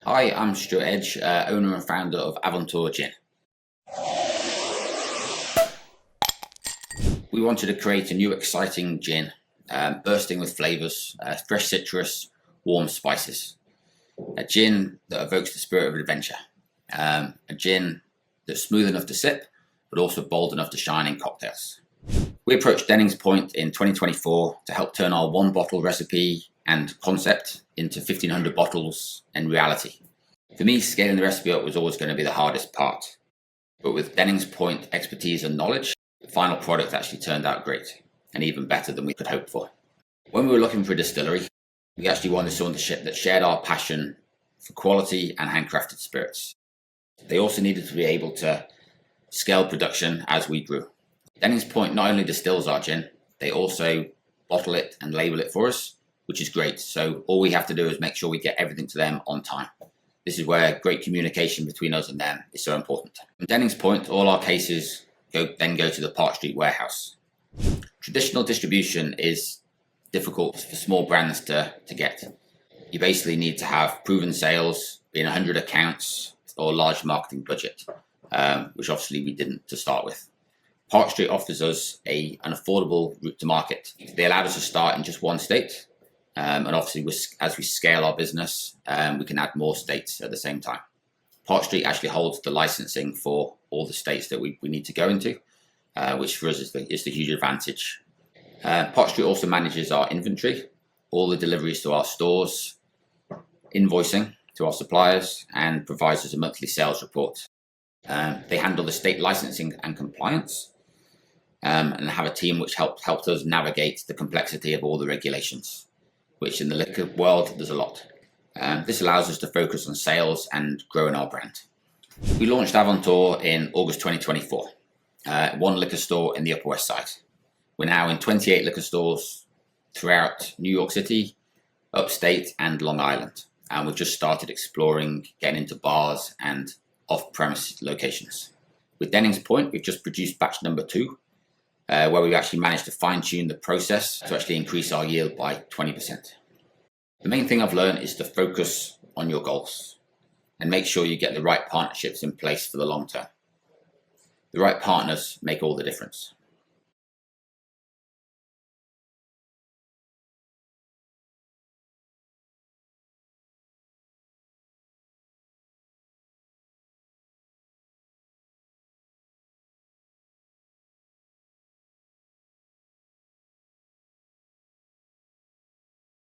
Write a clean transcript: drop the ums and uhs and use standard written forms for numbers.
Hi, I'm Stuart Edge, owner and founder of Avontuur Gin. We wanted to create a new exciting gin, bursting with flavours, fresh citrus, warm spices. A gin that evokes the spirit of adventure. A gin that's smooth enough to sip, but also bold enough to shine in cocktails. We approached Dennings Point in 2024 to help turn our one bottle recipe and concept into 1,500 bottles in reality. For me, scaling the recipe up was always going to be the hardest part. But with Dennings Point expertise and knowledge, the final product actually turned out great and even better than we could hope for. When we were looking for a distillery, we actually wanted someone that shared our passion for quality and handcrafted spirits. They also needed to be able to scale production as we grew. Dennings Point not only distills our gin, they also bottle it and label it for us, which is great. So all we have to do is make sure we get everything to them on time. This is where great communication between us and them is so important. From Dennings Point, all our cases go to the Park Street warehouse. Traditional distribution is difficult for small brands to get. You basically need to have proven sales in 100 accounts or a large marketing budget, which obviously we didn't to start with. Park Street offers us an affordable route to market. They allowed us to start in just one state. And obviously, as we scale our business, we can add more states at the same time. Park Street actually holds the licensing for all the states that we need to go into, which for us is the huge advantage. Park Street also manages our inventory, all the deliveries to our stores, invoicing to our suppliers, and provides us a monthly sales report. They handle the state licensing and compliance, and have a team which helped us navigate the complexity of all the regulations, which in the liquor world, there's a lot. This allows us to focus on sales and growing our brand. We launched Avontuur in August 2024, one liquor store in the Upper West Side. We're now in 28 liquor stores throughout New York City, upstate, and Long Island. And we've just started exploring getting into bars and off-premise locations. With Dennings Point, we've just produced batch number 2, where we've actually managed to fine-tune the process to actually increase our yield by 20%. The main thing I've learned is to focus on your goals and make sure you get the right partnerships in place for the long term. The right partners make all the difference.